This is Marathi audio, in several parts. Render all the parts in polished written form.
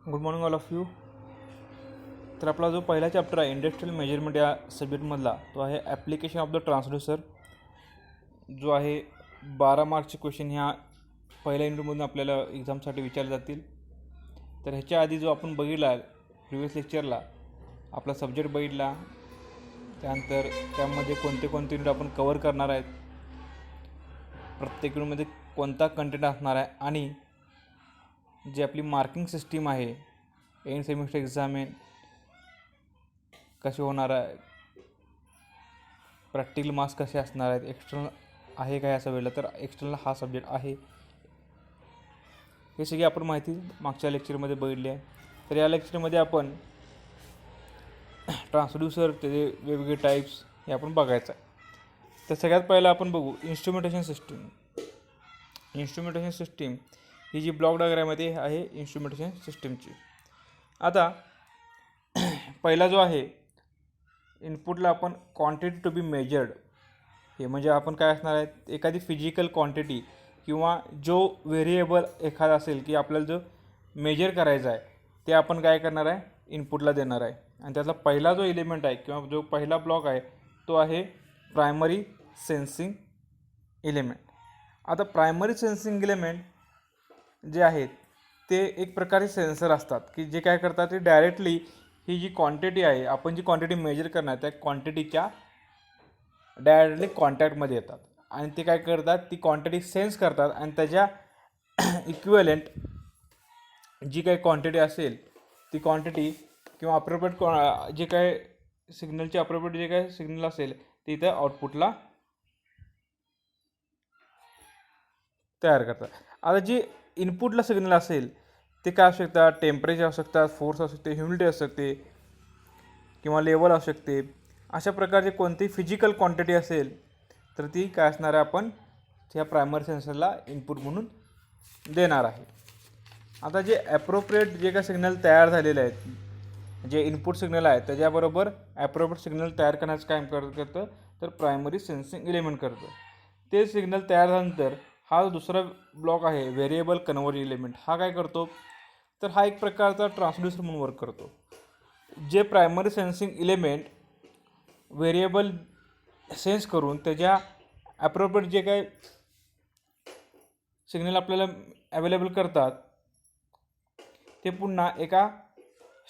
Good morning all of you. तर आपला जो पहिला चॅप्टर आहे इंडस्ट्रियल मेजरमेंट या सब्जेक्टमधला तो आहे ॲप्लिकेशन ऑफ द ट्रान्सड्यूसर, जो आहे 12 मार्कचे क्वेश्चन ह्या पहिल्या इंटरव्ह्यूमधून आपल्याला एक्झामसाठी विचारले जातील. तर ह्याच्या आधी जो आपण बघितला प्रिव्हियस लेक्चरला आपला सब्जेक्ट बघितला, त्यानंतर त्यामध्ये कोणते कोणते युनिट आपण कवर करणार आहेत, प्रत्येक युनिटमध्ये कोणता कंटेंट असणार आहे, आणि जी आपली मार्किंग सिस्टीम आहे एंड सेमिस्टर एक्झाम कसे होणार आहे, प्रॅक्टिकल मार्क्स कसे असणार आहेत, एक्सटर्नल आहे का याचा वेळेला, तर एक्सटर्नल हा सब्जेक्ट आहे, हे सगळी आपण माहिती मागच्या लेक्चरमध्ये बघितली आहे. तर या लेक्चरमध्ये आपण ट्रान्सड्यूसर त्याचे वेगवेगळे टाईप्स हे आपण बघायचं आहे. तर सगळ्यात पहिलं आपण बघू इन्स्ट्रुमेंटेशन सिस्टीम. इन्स्ट्रुमेंटेशन सिस्टीम ही जी ब्लॉक डायग्राममध्ये आहे इन्स्ट्रुमेंटेशन सिस्टीमची. आता पहिला जो आहे इनपुटला आपण क्वांटिटी टू बी मेजर्ड, हे म्हणजे आपण काय असणार आहे, एखादी फिजिकल क्वांटिटी किंवा जो व्हेरिएबल एखादा असेल की आपल्याला जो मेजर करायचा आहे ते आपण काय करणार आहे, इनपुटला देणार आहे. आणि त्यातला पहिला जो एलिमेंट आहे किंवा जो पहिला ब्लॉक आहे तो आहे प्रायमरी सेन्सिंग एलिमेंट. आता प्रायमरी सेन्सिंग एलिमेंट जे आहेत ते एक प्रकारचे सेन्सर असतात की जे काय करतात, ते डायरेक्टली ही जी क्वांटिटी आहे, आपण जी क्वांटिटी मेजर करणार त्या क्वांटिटीच्या डायरेक्टली कॉन्टॅक्टमध्ये येतात आणि ते काय करतात, ती क्वांटिटी सेन्स करतात आणि त्याच्या इक्विव्हॅलेंट जी काही क्वांटिटी असेल ती क्वांटिटी किंवा अप्रोप्रिएट जे काय सिग्नलचे अप्रोप्रिएट जे काय सिग्नल असेल ते इथं आउटपुटला तयार करतात. आता जी इनपुटला सिग्नल असेल ते काय असू शकतात, टेम्परेचर असू शकतात, फोर्स असू शकते, ह्युमिडिटी असू शकते किंवा लेवल असू शकते. अशा प्रकारची कोणतीही फिजिकल क्वांटिटी असेल तर ती काय असणार आहे, आपण त्या प्रायमरी सेन्सरला इनपुट म्हणून देणार आहे. आता जे ॲप्रोप्रिएट जे काय सिग्नल तयार झालेले आहेत, जे इनपुट सिग्नल आहे त्याच्याबरोबर ॲप्रोप्रिएट सिग्नल तयार करण्याचं काम करतं तर प्रायमरी सेन्सिंग एलिमेंट करतं. ते सिग्नल तयार झाल्यानंतर हा जो दुसरा ब्लॉक आहे व्हेरिएबल कन्व्हर्जन एलिमेंट, हा काय करतो, तर हा एक प्रकारचा ट्रान्सड्यूसर म्हणून वर्क करतो. जे primary sensing element variable sense करून त्याच्या ॲप्रोप्रिएट जे काय सिग्नल आपल्याला अवेलेबल करतात ते पुन्हा एका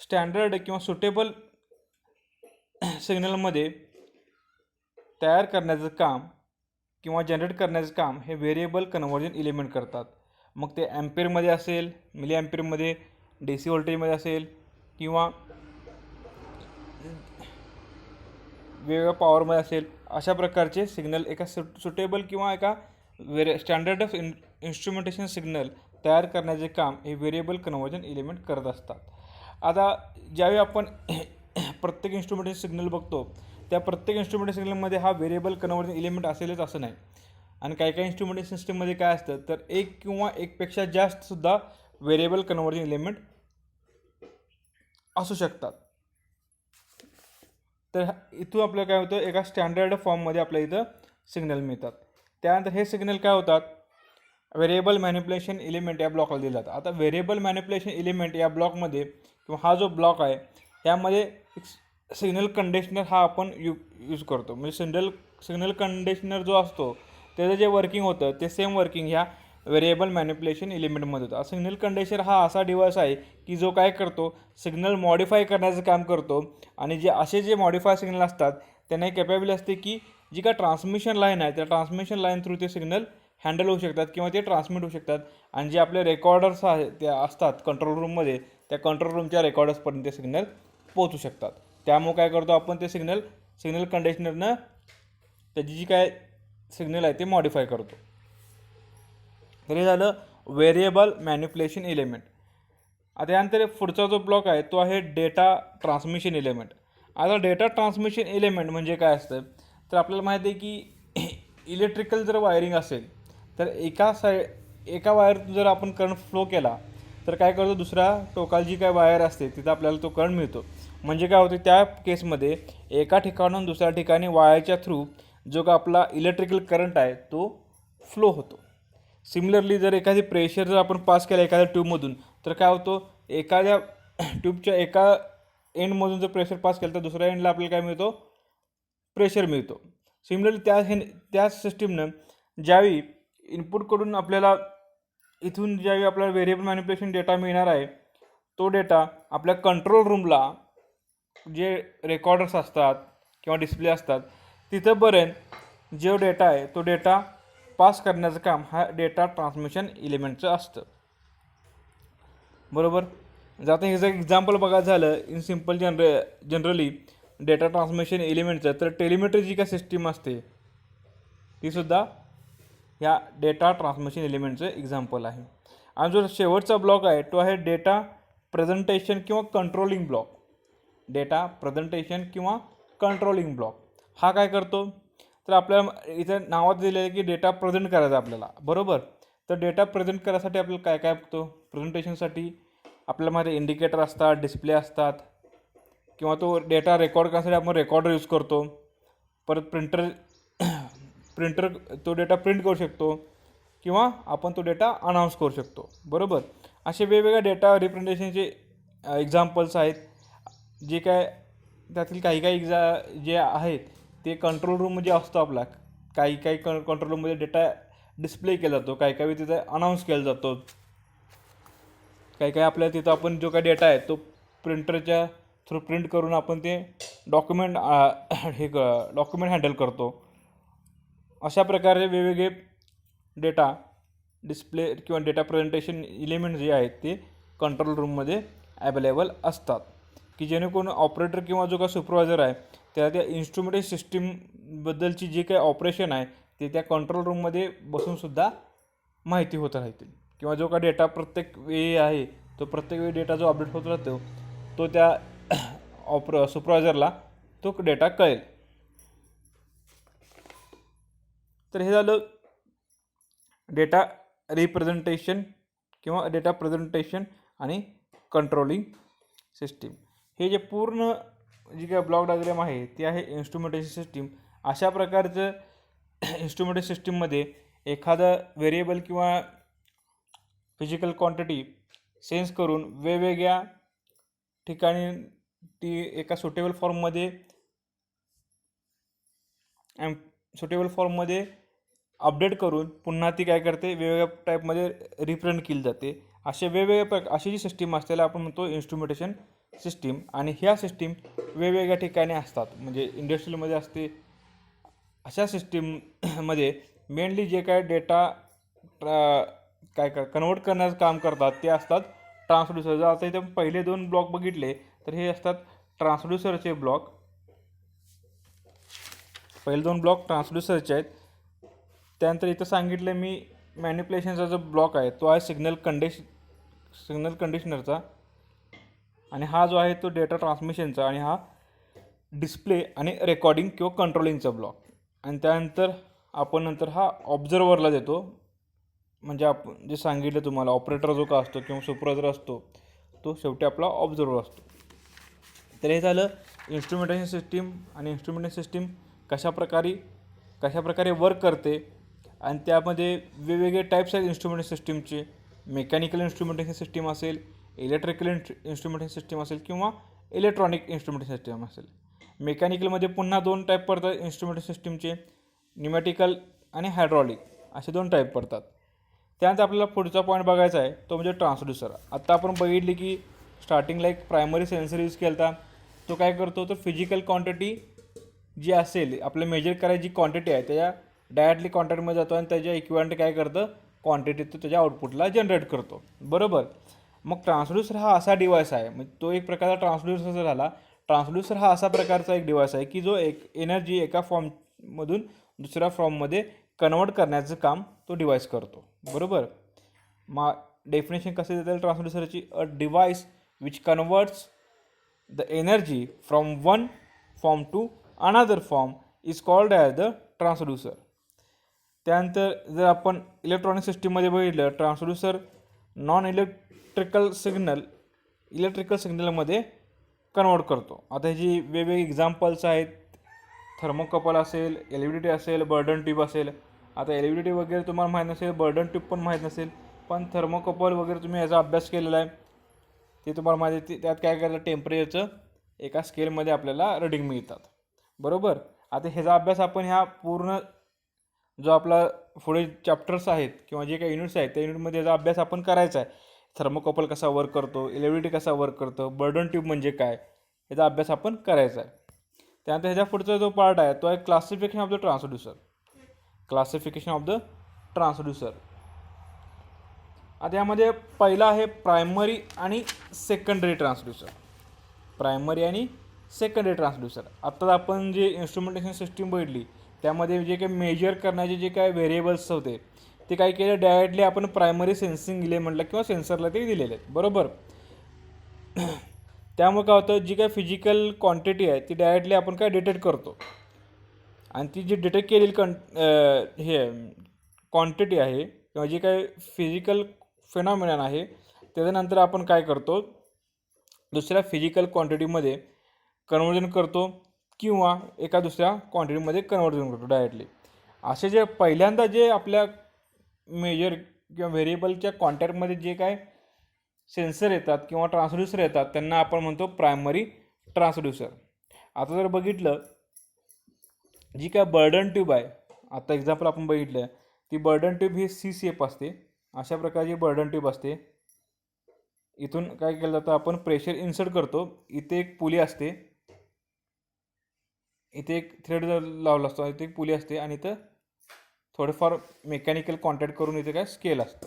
स्टँडर्ड किंवा सुटेबल सिग्नलमध्ये तयार करण्याचं काम किंवा जनरेट करण्याचं काम हे व्हेरिएबल कन्व्हर्जन एलिमेंट करतात. मग ते ॲम्पेअरमध्ये असेल, मिली ॲम्पेअरमध्ये, DC व्होल्टेजमध्ये असेल किंवा वेगवेगळ्या पॉवरमध्ये असेल, अशा प्रकारचे सिग्नल एका सुटेबल किंवा एका स्टँडर्ड ऑफ इन्स्ट्रुमेंटेशन सिग्नल तयार करण्याचे काम हे व्हेरिएबल कन्व्हर्जन एलिमेंट करत असतात. आता ज्यावेळी आपण प्रत्येक इन्स्ट्रुमेंटेशन सिग्नल बघतो त्या प्रत्येक इन्स्ट्रुमेंटेशन सिग्नलमध्ये हा व्हेरिएबल कन्व्हर्जन एलिमेंट असेलच असं नाही. आणि काही काही इन्स्ट्रुमेंटेशन सिस्टममध्ये काय असतं, तर एक किंवा एकपेक्षा जास्तसुद्धा व्हेरिएबल कन्व्हर्जन एलिमेंट असू शकतात. तर इथून आपल्याला काय होतं, एका स्टँडर्ड फॉर्ममध्ये आपल्या इथं सिग्नल मिळतात. त्यानंतर हे सिग्नल काय होतात, व्हेरिएबल मॅनिप्युलेशन एलिमेंट या ब्लॉकला दिले जातात. आता व्हेरिएबल मॅनिप्युलेशन एलिमेंट या ब्लॉकमध्ये किंवा हा जो ब्लॉक आहे त्यामध्ये सिग्नल कंडिशनर हा आपण यूज करतो. म्हणजे सिग्नल कंडिशनर जो असतो त्याचं जे वर्किंग होतं ते सेम वर्किंग ह्या व्हेरिएबल मॅनिप्युलेशन एलिमेंटमध्ये होतं. सिग्नल कंडिशनर हा असा डिव्हाइस आहे की जो काय करतो, सिग्नल मॉडिफाय करण्याचं काम करतो. आणि जे असे जे मॉडिफाय सिग्नल असतात त्यांना कॅपेबिलिटी असते की जी काय ट्रान्समिशन लाईन आहे त्या ट्रान्समिशन लाईन थ्रू ते सिग्नल हँडल होऊ शकतात किंवा ते ट्रान्समिट होऊ शकतात. आणि जे आपले रेकॉर्डर्स आहेत त्या असतात कंट्रोल रूममध्ये, त्या कंट्रोल रूमच्या रेकॉर्डर्सपर्यंत ते सिग्नल पोहोचू शकतात. त्यामुळे काय करतो आपण, ते सिग्नल कंडिशनरनं त्याची जी काय सिग्नल आहे ते मॉडिफाय करतो. तर हे झालं व्हेरिएबल मॅनिप्युलेशन एलिमेंट. आता यानंतर पुढचा जो ब्लॉक आहे तो आहे डेटा ट्रान्समिशन एलिमेंट. आता डेटा ट्रान्समिशन एलिमेंट म्हणजे काय असतं, तर आपल्याला माहिती आहे की इलेक्ट्रिकल जर वायरिंग असेल तर एका वायर जर आपण करंट फ्लो केला तर काय करतो, दुसऱ्या टोकाला जी काय वायर असते तिथं आपल्याला तो करंट मिळतो. म्हणजे काय होतं, त्या केसमध्ये एका ठिकाणाहून दुसऱ्या ठिकाणी वायरच्या थ्रू जो का आपला इलेक्ट्रिकल करंट आहे तो फ्लो होतो. सिमिलरली जर एखादी प्रेशर जर आपण पास केला एखाद्या ट्यूबमधून तर काय होतं, एखाद्या ट्यूबच्या एका एंडमधून जर प्रेशर पास केलं तर दुसऱ्या एंडला आपल्याला काय मिळतो, प्रेशर मिळतो. सिमिलरली त्या सिस्टीमनं ज्यावेळी इनपुटकडून आपल्याला इथून ज्यावेळी आपल्याला व्हेरिएबल मॅनिप्युलेशन डेटा मिळणार आहे, तो डेटा आपल्या कंट्रोल रूमला जे रेकॉर्डर्स असतात किंवा डिस्प्ले असतात तिथंपर्यंत जो डेटा आहे तो डेटा पास करण्याचं काम हा डेटा ट्रान्समिशन एलिमेंटचं असतं. बरोबर. जर आता ह्याचं एक्झाम्पल बघायचं झालं in simple generally data transmission एलिमेंटचं, तर टेलिमेट्री जी काय सिस्टीम असते तीसुद्धा ह्या डेटा ट्रान्समिशन एलिमेंटचं एक्झाम्पल आहे. आणि जो शेवटचा ब्लॉक आहे तो आहे डेटा प्रेझेंटेशन किंवा कंट्रोलिंग ब्लॉक. डेटा प्रेझेंटेशन किंवा कंट्रोलिंग ब्लॉक हा काय करतो, तर आपल्याला इथं नावात दिलेलं आहे की डेटा प्रेझेंट करायचा आपल्याला. बरोबर. तर डेटा प्रेझेंट करायसाठी आपल्याला काय काय बघतो, प्रेझेंटेशनसाठी आपल्याला माहिती इंडिकेटर असतात, डिस्प्ले असतात, किंवा तो डेटा रेकॉर्ड करण्यासाठी आपण रेकॉर्डर यूज करतो. परत प्रिंटर तो डेटा प्रिंट करू शकतो किंवा आपण तो डेटा अनाऊन्स करू शकतो. बरोबर. असे वेगवेगळ्या डेटा रिप्रेझेंटेशनचे एक्झाम्पल्स आहेत, जे काय त्यातील काही जे आहेत ते कंट्रोल रूम जे असतो आपला, काही कंट्रोल रूममध्ये डेटा डिस्प्ले केला जातो, काही तिथं अनाऊन्स केला जातो, काही आपल्या तिथं आपण जो काही डेटा आहे तो प्रिंटरच्या थ्रू प्रिंट करून आपण ते डॉक्युमेंट हँडल करतो. अशा प्रकारे वेगवेगळे डेटा डिस्प्ले किंवा डेटा प्रेझेंटेशन एलिमेंट जे आहेत ते कंट्रोल रूममध्ये अवेलेबल असतात, की जेणेकरून ऑपरेटर किंवा जो काही सुपरवायझर आहे त्या इन्स्ट्रुमेंटेशन सिस्टीमबद्दलची जी काही ऑपरेशन आहे ते त्या कंट्रोल रूममध्ये बसूनसुद्धा माहिती होत राहतील, किंवा जो काही डेटा प्रत्येक वेळी आहे तो प्रत्येक वेळी डेटा जो अपडेट होत राहतो तो त्या सुपरवायझरला तो डेटा कळेल. तर हे झालं डेटा रिप्रेझेंटेशन किंवा डेटा प्रेझेंटेशन आणि कंट्रोलिंग सिस्टीम. हे जे पूर्ण जी काय ब्लॉक डायग्राम आहे ती आहे इन्स्ट्रुमेंटेशन सिस्टीम. अशा प्रकारचं इन्स्ट्रुमेंटेशन सिस्टीममध्ये एखादं व्हेरिएबल किंवा फिजिकल क्वांटिटी सेन्स करून वेगवेगळ्या ठिकाणी ती एका सुटेबल फॉर्ममध्ये अपडेट करून पुन्हा ती काय करते, वेगवेगळ्या टाईपमध्ये रिप्रेझेंट केली जाते. असे अशी जी सिस्टीम असते त्याला आपण म्हणतो इन्स्ट्रुमेंटेशन सिस्टीम. आणि ह्या सिस्टीम वेगवेगळ्या ठिकाणी असतात, म्हणजे इंडस्ट्रीमध्ये असते. अशा सिस्टीममध्ये मेनली जे काय डेटा कन्वर्ट करण्याचं काम करतात ते असतात ट्रान्सड्यूसर. जर आता इथे पहिले 2 ब्लॉक बघितले तर हे असतात ट्रान्सड्यूसरचे ब्लॉक. पहिले 2 ब्लॉक ट्रान्सड्यूसरचे आहेत. त्यानंतर इथं सांगितलं मी मॅनिप्युलेशनचा जो ब्लॉक आहे तो आहे सिग्नल कंडिशनरचा, आणि हा जो आहे तो डेटा ट्रान्समिशनचा, आणि हा डिस्प्ले आणि रेकॉर्डिंग किंवा कंट्रोलिंगचा ब्लॉक. आणि त्यानंतर आपण हा ऑब्झर्वरला देतो, म्हणजे आपण जे सांगितलं तुम्हाला ऑपरेटर जो का असतो किंवा सुपरवायझर असतो तो शेवटी आपला ऑब्झर्वर असतो. तर हे झालं इन्स्ट्रुमेंटेशन सिस्टीम. आणि इन्स्ट्रुमेंटेशन सिस्टीम कशा प्रकारे वर्क करते, आणि त्यामध्ये वेगवेगळे टाईप्स आहेत इन्स्ट्रुमेंटेशन सिस्टीमचे. मेकॅनिकल इन्स्ट्रुमेंटेशन सिस्टीम असेल, इलेक्ट्रिकल इन्स्ट्रुमेंटेशन सिस्टीम असेल, किंवा इलेक्ट्रॉनिक इन्स्ट्रुमेंटेशन सिस्टीम असेल. मेकॅनिकलमध्ये पुन्हा 2 टाईप पडतात इन्स्ट्रुमेंटेशन सिस्टीमचे, न्यूमॅटिकल आणि हायड्रॉलिक असे 2 टाईप पडतात. त्यानंतर आपल्याला पुढचा पॉईंट बघायचा आहे तो म्हणजे ट्रान्सड्यूसर. आत्ता आपण बघितली की स्टार्टिंगला एक प्रायमरी सेन्सर यूज केला होता. तो काय करतो, तर फिजिकल क्वांटिटी जी असेल आपल्याला मेजर करायची जी क्वांटिटी आहे त्याच्या डायरेक्टली कॉन्टॅक्टमध्ये जातो आणि त्याच्या इक्विवलेंट काय करतं, क्वांटिटी तो त्याच्या आउटपुटला जनरेट करतो. बरोबर. मग ट्रान्सड्यूसर हा असा डिव्हाइस आहे, म्हणजे तो एक प्रकारचा ट्रान्सड्यूसर झाला. ट्रान्सड्यूसर हा असा प्रकारचा एक डिव्हाइस आहे की जो एक एनर्जी एका फॉर्ममधून दुसऱ्या फॉर्ममध्ये कन्वर्ट करण्याचं काम तो डिव्हाइस करतो. बरोबर. मग डेफिनेशन कसं देतात ट्रान्सड्यूसरची, a device which converts the energy from one form to another form is called as the transducer. त्यानंतर जर आपण इलेक्ट्रॉनिक सिस्टीममध्ये बघितलं, ट्रान्सड्यूसर नॉन इलेक्ट्रिकल सिग्नलमध्ये कन्वर्ट करतो. आता ह्याची वेगवेगळी एक्झाम्पल्स आहेत. थर्मोकपल असेल, एल व्ही डी असेल, बर्डन ट्यूब असेल, आता LVDT वगैरे तुम्हाला माहीत नसेल, बर्डन ट्यूब पण माहीत नसेल, पण थर्मोकपल वगैरे तुम्ही याचा अभ्यास केलेला आहे, ते तुम्हाला माहिती आहे. त्यात काय करतात, टेम्परेचरचं एका स्केलमध्ये आपल्याला रीडिंग मिळतात. बरोबर. आता ह्याचा अभ्यास आपण ह्या पूर्ण जो आपला पुढे चॅप्टर्स आहेत किंवा जे काही युनिट्स आहेत त्या युनिटमध्ये याचा अभ्यास आपण करायचा आहे. थर्मोकपल कसा वर्क करतो, LVDT कसा वर्क करतो, बर्डन ट्यूब म्हणजे काय, याचा अभ्यास आपण करायचा आहे. त्यानंतर ह्याच्या पुढचा जो पार्ट आहे तो आहे classification of the transducer. Classification of the transducer. आता यामध्ये पहिला आहे प्रायमरी आणि सेकंडरी ट्रान्सड्यूसर. प्रायमरी आणि सेकंडरी ट्रान्सड्यूसर. आत्ताच आपण जे इन्स्ट्रुमेंटेशन सिस्टीम बघितली त्यामध्ये जे काही मेजर करण्याचे जे काही व्हेरिएबल्स होते ते काय केले, डायरेक्टली आपण प्रायमरी सेन्सिंग इलेमेंटला किंवा सेन्सरला ते दिलेले आहेत. बरोबर. त्यामुळे काय होतं, जी काय फिजिकल क्वांटिटी आहे ती डायरेक्टली आपण काय डिटेक्ट करतो, आणि ती जी डिटेक्ट केलेली हे क्वांटिटी आहे किंवा जी काय फिजिकल फिनॉमिनन आहे त्याच्यानंतर आपण काय करतो, दुसऱ्या फिजिकल क्वांटिटीमध्ये कन्वर्जन करतो किंवा एका दुसऱ्या क्वांटिटीमध्ये कन्वर्जन करतो डायरेक्टली. असे जे पहिल्यांदा जे आपल्या मेजर किंवा व्हेरिएबलच्या कॉन्टॅक्टमध्ये जे काय सेन्सर येतात किंवा ट्रान्सड्यूसर येतात त्यांना आपण म्हणतो प्रायमरी ट्रान्सड्यूसर. आता जर बघितलं, जी काय बर्डन ट्यूब आहे, आता एक्झाम्पल आपण बघितलं, ती बर्डन ट्यूब ही सी शेप असते. अशा प्रकारची बर्डन ट्यूब असते. इथून काय केलं जातं, आपण प्रेशर इन्सर्ट करतो. इथे एक पुली असते, इथे एक थ्रेड लावला असतो, इथे एक पुली असते, आणि इथं थोडंफार मेकॅनिकल कॉन्टॅक्ट करून इथे काय स्केल असतं.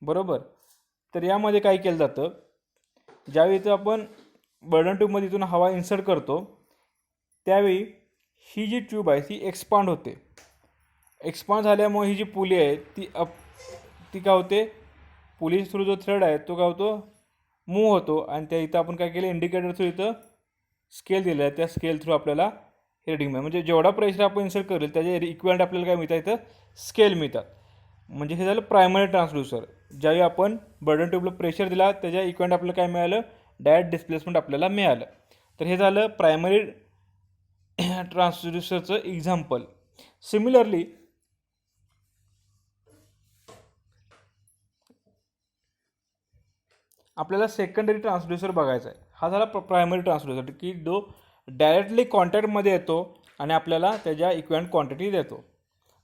बरोबर. तर यामध्ये काय केलं जातं, ज्यावेळी इथं आपण बर्डन ट्यूबमध्ये इथून हवा इन्सर्ट करतो त्यावेळी ही जी ट्यूब आहे ती एक्सपांड होते. एक्सपांड झाल्यामुळे ही जी पुली आहे ती काय होते, पुली थ्रू जो थ्रेड आहे तो काय होतो, मूव्ह होतो. आणि त्या इथं आपण काय केलं, इंडिकेटर थ्रू इथं स्केल दिलं आहे, त्या स्केल थ्रू आपल्याला रीडिंग मिळेल. म्हणजे जेवढा प्रेशर आपण इन्सर्ट करेल त्याचे इक्विवलेंट आपल्याला काय मिळतात, इथं स्केल मिळतात. म्हणजे हे झालं प्रायमरी ट्रान्सड्यूसर. ज्यावेळी आपण बर्डन ट्यूबला प्रेशर दिला त्याच्या इक्विवलेंट आपल्याला काय मिळालं, डायरेक्ट डिस्प्लेसमेंट आपल्याला मिळालं. तर हे झालं प्रायमरी ट्रान्सड्यूसरचं एक्झाम्पल. सिमिलरली आपल्याला सेकंडरी ट्रान्सड्यूसर बघायचा आहे. हा झाला प्रायमरी ट्रान्सड्यूसर की जो डायरेक्टली कॉन्टॅक्टमध्ये येतो आणि आपल्याला त्याच्या इक्विवलेंट क्वांटिटी देतो.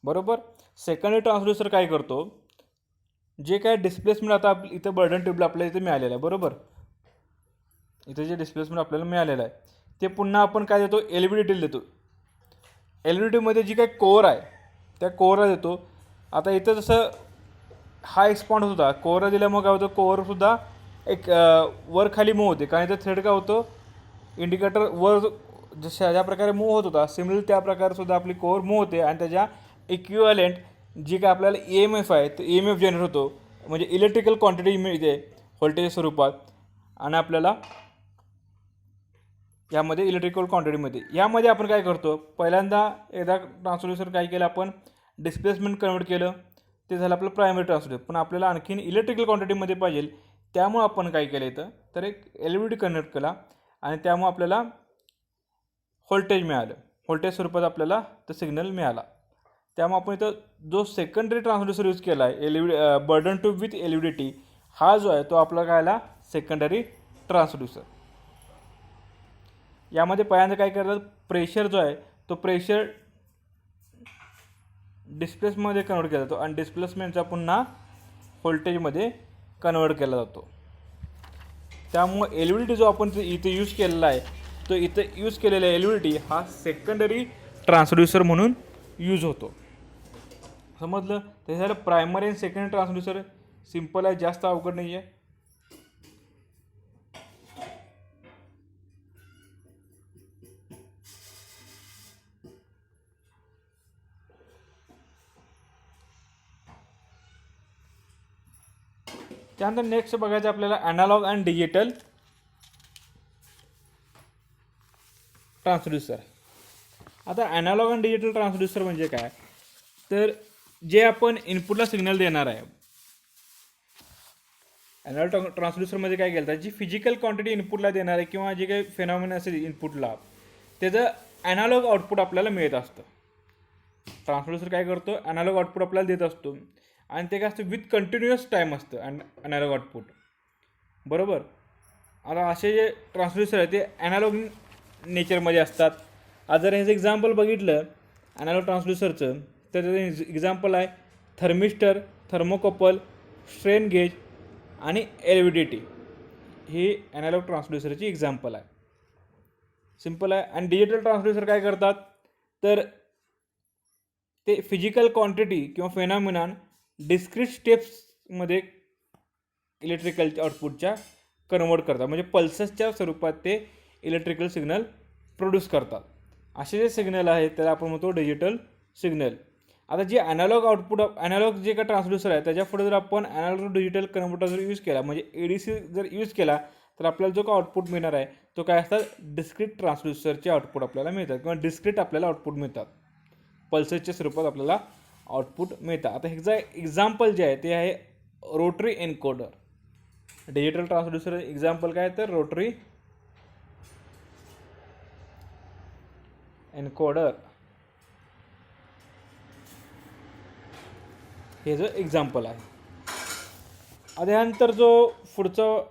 बरोबर. सेकंडरी ट्रान्सड्यूसर काय करतो, जे काय डिस्प्लेसमेंट आता इथं बर्डन ट्यूबला आपल्याला इथे मिळालेलं आहे. बरोबर. इथे जे डिस्प्लेसमेंट आपल्याला मिळालेलं आहे ते पुन्हा आपण काय देतो, LVDTला देतो. LVDTमध्ये जी काय कोअर आहे त्या कोअरला देतो. आता इथं जसं हा एक्सपांड होत होता, कोअरला दिल्यामुळे काय होतं, कोअरसुद्धा एक वर खाली मूव्ह होते, कारण इथं थ्रेड काय होतं, इंडिकेटर वर जशा ज्या प्रकारे मूव्ह होत होता सिमिलर त्या प्रकारेसुद्धा आपली कोअर मूव्ह होते, आणि त्याच्या इक्विवलेंट जी काय आपल्याला EMF आहे तो EMF जनरेट होतो. म्हणजे इलेक्ट्रिकल क्वांटिटी मिळते व्होल्टेज स्वरूपात, आणि आपल्याला यामध्ये इलेक्ट्रिकल क्वांटिटीमध्ये यामध्ये आपण काय करतो, पहिल्यांदा एकदा ट्रान्सड्यूसर काय केलं, आपण डिस्प्लेसमेंट कन्वर्ट केलं, ते झालं आपलं प्रायमरी ट्रान्सड्यूसर. पण आपल्याला आणखीन इलेक्ट्रिकल क्वांटिटीमध्ये पाहिजे, त्यामुळे आपण काय केलं इथं, तर एक LVDT कन्वर्ट केला, आणि त्यामुळे आपल्याला व्होल्टेज मिळालं. व्होल्टेज स्वरूपात आपल्याला तो सिग्नल मिळाला. त्यामुळे आपण इथं जो सेकंडरी ट्रान्सड्यूसर यूज केला आहे बर्डन ट्यूब विथ LVDT, हा जो आहे तो आपला काय आला, सेकंडरी ट्रान्सड्यूसर. यामध्ये पहिल्यांदा काय करतात, प्रेशर जो आहे तो प्रेशर डिस्प्लेसमध्ये कन्वर्ट केला जातो, आणि डिस्प्लेसमेंटचा पुन्हा व्होल्टेजमध्ये कन्वर्ट केला जातो. त्यामुळे LVDT जो आपण इथे यूज केलेला आहे तो इथं यूज केलेला LVDT हा सेकंडरी ट्रान्सड्यूसर म्हणून यूज होतो. समजलं. ते झालं प्रायमरी आणि सेकंडरी ट्रान्सड्यूसर. सिम्पल आहे, जास्त अवघड नाही आहे. त्यानंतर नेक्स्ट बघायचं आपल्याला ॲनालॉग अँड डिजिटल ट्रान्सड्यूसर. आता ॲनालॉग अँड डिजिटल ट्रान्सड्यूसर म्हणजे काय, तर जे आपण इनपुटला सिग्नल देणार आहे, ॲनालॉग ट्रान्सड्यूसरमध्ये काय केलं तर जी फिजिकल क्वांटिटी इनपुटला देणार आहे किंवा जे काही फेनॉमिना असेल इनपुटला त्याचं ॲनालॉग आउटपुट आपल्याला मिळत असतं. ट्रान्सड्यूसर काय करतो, ॲनालॉग आउटपुट आपल्याला देत असतो आणि ते काय असतं विथ कंटिन्युअस टाईम असतं ॲनालॉग आउटपुट, बरोबर. आता असे जे ट्रान्सड्यूसर आहे ते ॲनालॉग नेचरमध्ये असतात. आज जर ह्याचं एक्झाम्पल बघितलं ॲनालॉग ट्रान्सड्यूसरचं, तर त्याचं एक्झाम्पल आहे थर्मिस्टर, थर्मोकपल, स्ट्रेन गेज आणि LVDT. ही ॲनालॉग ट्रान्सड्यूसरची एक्झाम्पल आहे. सिम्पल आहे. आणि डिजिटल ट्रान्सड्यूसर काय करतात, तर ते फिजिकल क्वांटिटी किंवा फेनॉमिनॉन डिस्क्रीट स्टेप्समध्ये इलेक्ट्रिकल आउटपुटच्या कन्वर्ट करतात, म्हणजे पल्सेसच्या स्वरूपात ते इलेक्ट्रिकल सिग्नल प्रोड्यूस करतात. असे जे सिग्नल आहेत त्याला आपण म्हणतो डिजिटल सिग्नल. आता जे ॲनालॉग आउटपुट, ॲनालॉग जे काय ट्रान्सड्यूसर आहे त्याच्या पुढे जर आपण ॲनालॉग टू डिजिटल कन्व्हर्टर जर यूज केला, म्हणजे ADC जर यूज केला, तर आपल्याला जो काय आउटपुट मिळणार आहे तो काय असतात, डिस्क्रीट ट्रान्सड्यूसरचे आउटपुट आपल्याला मिळतात किंवा डिस्क्रीट आपल्याला आउटपुट मिळतात, पल्सेसच्या स्वरूपात आपल्याला आउटपुट मिळतात. आता ह्याचं एक्झाम्पल जे आहे ते आहे rotary encoder. Digital transducer example काय, तर रोटरी एन्कोडर हे जो एक्झाम्पल आहे. त्यानंतर जो पुढचं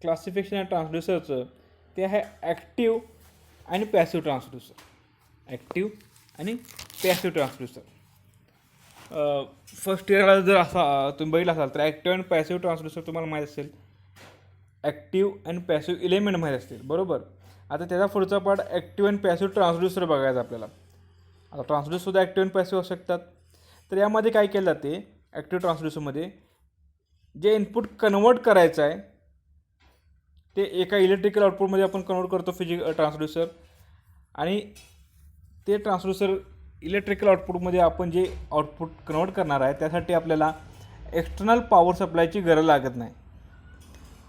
क्लासिफिकेशन आहे ट्रान्सड्यूसरचं ते आहे ॲक्टिव्ह आणि पॅसिव्ह ट्रान्सड्यूसर. ॲक्टिव्ह आणि पॅसिव्ह ट्रान्सड्यूसर. फर्स्ट इयरला जर असा तुम्ही बघितलं असाल तर ॲक्टिव्ह आणि पॅसिव्ह ट्रान्सड्यूसर तुम्हाला माहीत असेल, ॲक्टिव्ह आणि पॅसिव्ह एलिमेंट माहीत असतील, बरोबर. आता त्याचा पुढचा पार्ट ॲक्टिव्ह आणि पॅसिव्ह ट्रान्सड्यूसर बघायचा आपल्याला. आता ट्रान्सड्यूसरसुद्धा ॲक्टिव्ह आणि पॅसिव्ह असू शकतात. तर यामध्ये काय केलं जाते, ॲक्टिव्ह ट्रान्सड्यूसरमध्ये जे इनपुट कन्वर्ट करायचं आहे ते एका इलेक्ट्रिकल आउटपुटमध्ये आपण कन्वर्ट करतो ट्रान्सड्यूसर, आणि ते ट्रान्सड्यूसर इलेक्ट्रिकल आउटपुटमध्ये आपण जे आउटपुट कन्वर्ट करणार आहे त्यासाठी आपल्याला एक्सटर्नल पॉवर सप्लायची गरज लागत नाही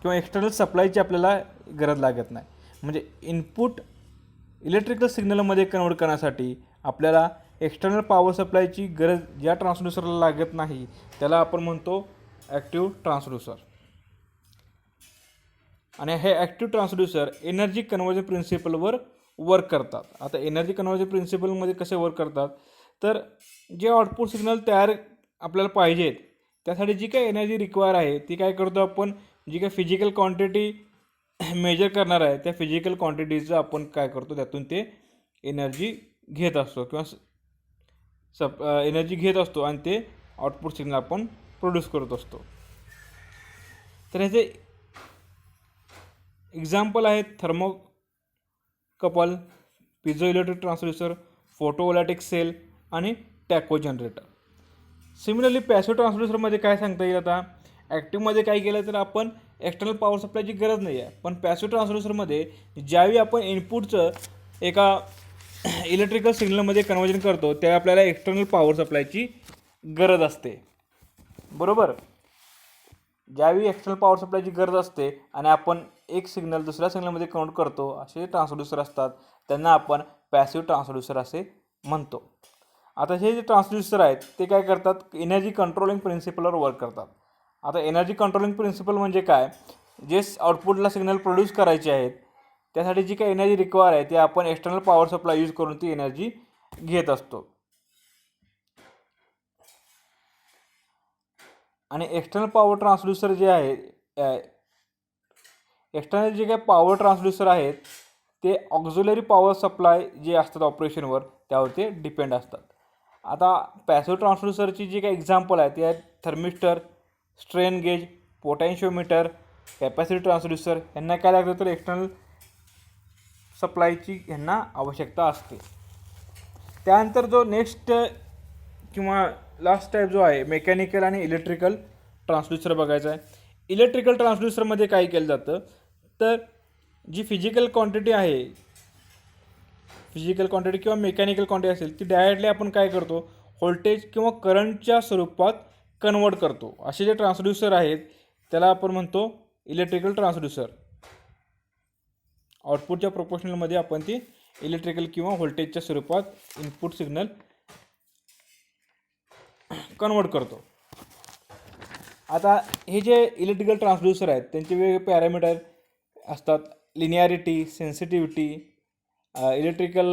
किंवा एक्सटर्नल सप्लायची आपल्याला गरज लागत नाही. म्हणजे इनपुट इलेक्ट्रिकल सिग्नलमध्ये कन्वर्ट करण्यासाठी आपल्याला एक्सटर्नल पॉवर सप्लायची गरज ज्या ट्रान्सड्यूसरला लागत नाही त्याला आपण म्हणतो ॲक्टिव्ह ट्रान्सड्यूसर. आणि हे ॲक्टिव्ह ट्रान्सड्यूसर एनर्जी कन्व्हर्जन प्रिन्सिपलवर वर्क करतात. आता एनर्जी कन्व्हर्जन प्रिन्सिपलमध्ये कसे वर्क करतात, तर जे आउटपुट सिग्नल तयार आपल्याला पाहिजेत त्यासाठी जी काही एनर्जी रिक्वायर आहे ती काय करतो आपण, जी काही फिजिकल क्वांटिटी मेजर करणार आहे त्या फिजिकल क्वांटिटीचं आपण काय करतो, त्यातून ते एनर्जी घेत असतो किंवा एनर्जी घेत असतो आणि ते आउटपुट सिग्नल आपण प्रोड्यूस करत असतो. तर ह्याचे एक्झाम्पल आहेत thermocouple, piezo electric transducer, photovoltaic cell आणि टॅको जनरेटर. सिमिलरली पॅसिव्ह ट्रान्सड्यूसरमध्ये काय सांगता येईल, आता ॲक्टिव्हमध्ये काय केलं तर आपण एक्सटर्नल पॉवर सप्लायची गरज नाही आहे, पण पॅसिव्ह ट्रान्सड्यूसरमध्ये ज्यावेळी आपण इनपुटचं एका इलेक्ट्रिकल सिग्नलमध्ये कन्वर्जन करतो त्यावेळी आपल्याला एक्सटर्नल पॉवर सप्लायची गरज असते, बरोबर. ज्यावेळी एक्सटर्नल पॉवर सप्लायची गरज असते आणि आपण एक सिग्नल दुसऱ्या सिग्नलमध्ये कन्वर्ट करतो असे ट्रान्सड्यूसर असतात, त्यांना आपण पॅसिव्ह ट्रान्सड्यूसर असे म्हणतो. आता हे जे ट्रान्सड्यूसर आहेत ते काय करतात, एनर्जी कंट्रोलिंग प्रिन्सिपलवर वर्क करतात. आता एनर्जी कंट्रोलिंग प्रिन्सिपल म्हणजे काय, जे आउटपुटला सिग्नल प्रोड्यूस करायचे आहेत त्यासाठी जी काही एनर्जी रिक्वायर आहे ते आपण एक्सटर्नल पॉवर सप्लाय यूज करून ती एनर्जी घेत असतो. आणि एक्सटर्नल पॉवर ट्रान्सड्यूसर जे आहे, एक्सटर्नल जे काही पॉवर ट्रान्सड्यूसर आहेत ते ऑक्झिलरी पॉवर सप्लाय जे असतात ऑपरेशनवर त्यावर ते डिपेंड असतात. आता पॅसिव्ह ट्रान्सड्यूसरची जी काही एक्झाम्पल आहे ते आहेत thermistor, strain gauge, potentiometer, capacity transducer. यांना काय लागतं तर एक्सटर्नल सप्लायची यांना आवश्यकता असते. त्यानंतर जो नेक्स्ट किंवा लास्ट टाईप जो आहे मेकॅनिकल आणि इलेक्ट्रिकल ट्रान्सड्यूसर बघायचा आहे. इलेक्ट्रिकल ट्रान्सड्यूसरमध्ये काय केलं जातं तर जी फिजिकल क्वांटिटी आहे, फिजिकल क्वांटिटी किंवा मेकॅनिकल क्वांटिटी असेल ती डायरेक्टली आपण काय करतो, व्होल्टेज किंवा करंटच्या स्वरूपात कन्वर्ट करतो. असे जे ट्रान्सड्यूसर आहेत त्याला आपण म्हणतो इलेक्ट्रिकल ट्रान्सड्यूसर. आउटपुटच्या प्रोपोर्शनलमध्ये आपण ती इलेक्ट्रिकल किंवा व्होल्टेजच्या स्वरूपात इनपुट सिग्नल कन्वर्ट करतो. आता हे जे इलेक्ट्रिकल ट्रान्सड्यूसर आहेत त्यांचे वेगवेगळे पॅरामीटर असतात, लिनियरिटी, सेन्सिटिव्हिटी, इलेक्ट्रिकल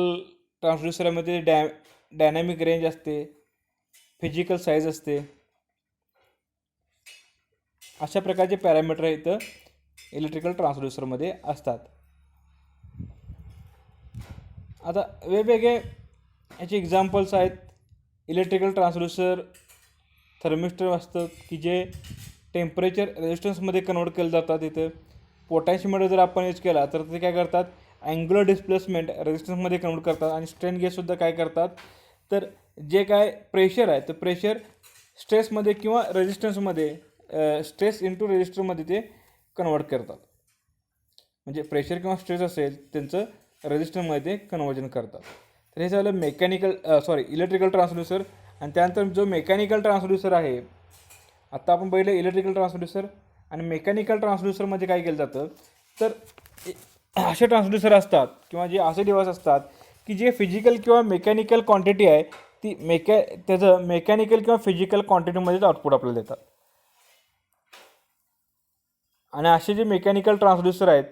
ट्रान्सड्युसरमध्ये डायनॅमिक रेंज असते, फिजिकल साईज असते, अशा प्रकारचे पॅरामीटर इथं इलेक्ट्रिकल ट्रान्सड्युसरमध्ये असतात. आता वेगवेगळे याचे एक्झाम्पल्स आहेत. इलेक्ट्रिकल ट्रान्सड्युसर थर्मिस्टर असतं की जे टेम्परेचर रेजिस्टन्समध्ये कन्वर्ट केलं जातात. इथं पोटॅशियममीटर जर आपण यूज केला तर ते काय करतात, अँग्युलर डिस्प्लेसमेंट रेजिस्टन्समध्ये कन्वर्ट करतात. आणि स्ट्रेन गेजसुद्धा काय करतात, तर जे काय प्रेशर आहे तर प्रेशर स्ट्रेसमध्ये किंवा रेजिस्टन्समध्ये स्ट्रेस इंटू रेजिस्टरमध्ये ते कन्वर्ट करतात. म्हणजे प्रेशर किंवा स्ट्रेस असेल त्यांचं रेजिस्टरमध्ये कन्वर्जन करतात. तर हे झालं इलेक्ट्रिकल ट्रान्सड्युसर. आणि त्यानंतर जो मेकॅनिकल ट्रान्सड्युसर आहे, आत्ता आपण पहिले इलेक्ट्रिकल ट्रान्सड्युसर आणि मेकॅनिकल ट्रान्सड्युसरमध्ये काय केलं जातं, तर असे ट्रान्सड्युसर असतात किंवा जे असे डिव्हाइस असतात की जे फिजिकल किंवा मेकॅनिकल क्वांटिटी आहे ती त्याचं मेकॅनिकल किंवा फिजिकल क्वांटिटीमध्येच आउटपुट आपल्याला देतात. आणि असे जे मेकॅनिकल ट्रान्सड्युसर आहेत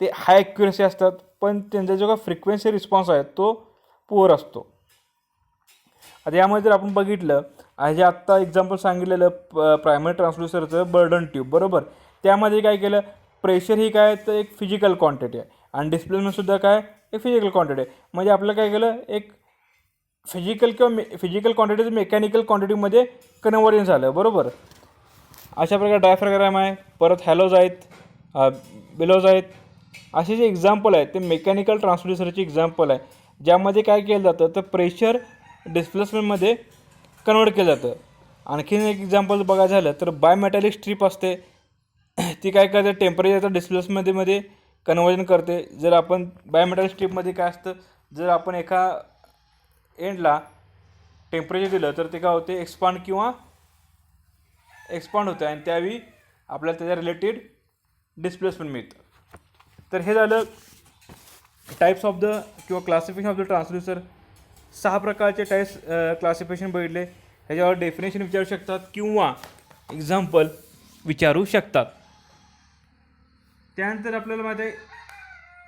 ते हाय ॲक्युरसी असतात, पण त्यांचा जो काय फ्रिक्वेन्सी रिस्पॉन्स आहे तो पुअर असतो. आता यामध्ये जर आपण बघितलं, जे आत्ता एक्झाम्पल सांगितलेलं प्रायमरी ट्रान्सड्युसरचं बर्डन ट्यूब, बरोबर, त्यामध्ये काय केलं, प्रेशर ही काय तर एक फिजिकल क्वांटिटी आहे आणि डिस्प्लेसमेंटसुद्धा काय एक फिजिकल क्वांटिटी आहे. म्हणजे आपलं काय केलं, एक फिजिकल क्वांटिटीचं मेकॅनिकल क्वांटिटीमध्ये कन्वर्जन झालं, बरोबर. अशा प्रकारे डायफ्राग्राम आहे, परत हॅलोज आहेत, बिलोज आहेत. असे जे एक्झाम्पल आहेत ते मेकॅनिकल ट्रान्सड्युसरचे एक्झाम्पल आहे, ज्यामध्ये काय केलं जातं तर प्रेशर डिस्प्लेसमेंटमध्ये कन्वर्ट केलं जातं. आणखीन एक एक्झाम्पल बघायचं झालं तर बायमेटॅलिक स्ट्रीप असते, ती काय करते टेम्परेचरचं डिस्प्लेसमेंटमध्ये कन्वर्जन करते. जर आपण बायमेटॅलिक स्ट्रीपमध्ये काय असतं, जर आपण एका एंडला टेम्परेचर दिलं तर ते काय होते, एक्सपांड होतं आणि त्यावेळी आपल्याला त्याच्या रिलेटेड डिस्प्लेसमेंट मिळतं. तर हे झालं टाईप्स ऑफ द किंवा क्लासिफिकेशन ऑफ द ट्रान्सड्युसर. 6 प्रकारचे टाईप्स क्लासिफिकेशन बघितले. ह्याच्यावर डेफिनेशन विचारू शकतात किंवा एक्झाम्पल विचारू शकतात. त्यानंतर आपल्याला माहिती आहे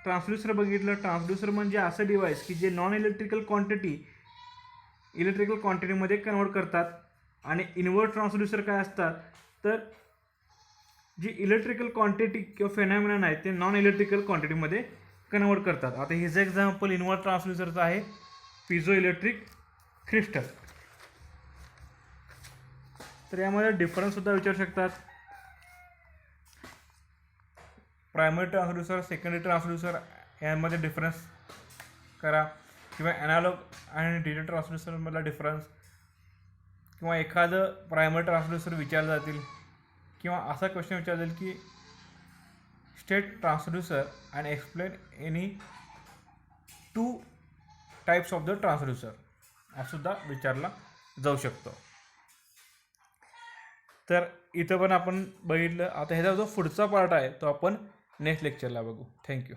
ट्रान्सड्युसर बघितलं. ट्रान्सड्युसर म्हणजे असं डिव्हाइस की जे नॉन इलेक्ट्रिकल क्वांटिटीमध्ये कन्वर्ट करतात. आणि इन्व्हर्ट ट्रान्सड्युसर काय असतात, तर जी इलेक्ट्रिकल क्वांटिटी किंवा फेनॉमेनॉन आहे ते नॉन इलेक्ट्रिकल क्वांटिटीमध्ये कन्वर्ट करतात. आता हेचं एक्झाम्पल इन्व्हर्ट ट्रान्सड्युसरचं आहे पिझो इलेक्ट्रिक क्रिस्टल. तर यामध्ये डिफरन्ससुद्धा विचारू शकतात. प्रायमरी ट्रान्सड्युसर, सेकंडरी ट्रान्सड्युसर यामध्ये डिफरन्स करा, किंवा ॲनालॉग आणि डिजिटल ट्रान्सड्युसरमधला डिफरन्स, किंवा एखादं प्रायमरी ट्रान्सड्युसर विचारलं जातील, किंवा असा क्वेश्चन विचारला जाईल की state transducer and explain any 2 types of the transducer असुद्धा विचारला जाऊ शकतो. तर इथं पण आपण बघितलं. आता ह्याचा जो पुढचा पार्ट आहे तो आपण नेक्स्ट लेक्चरला बघू. थँक्यू.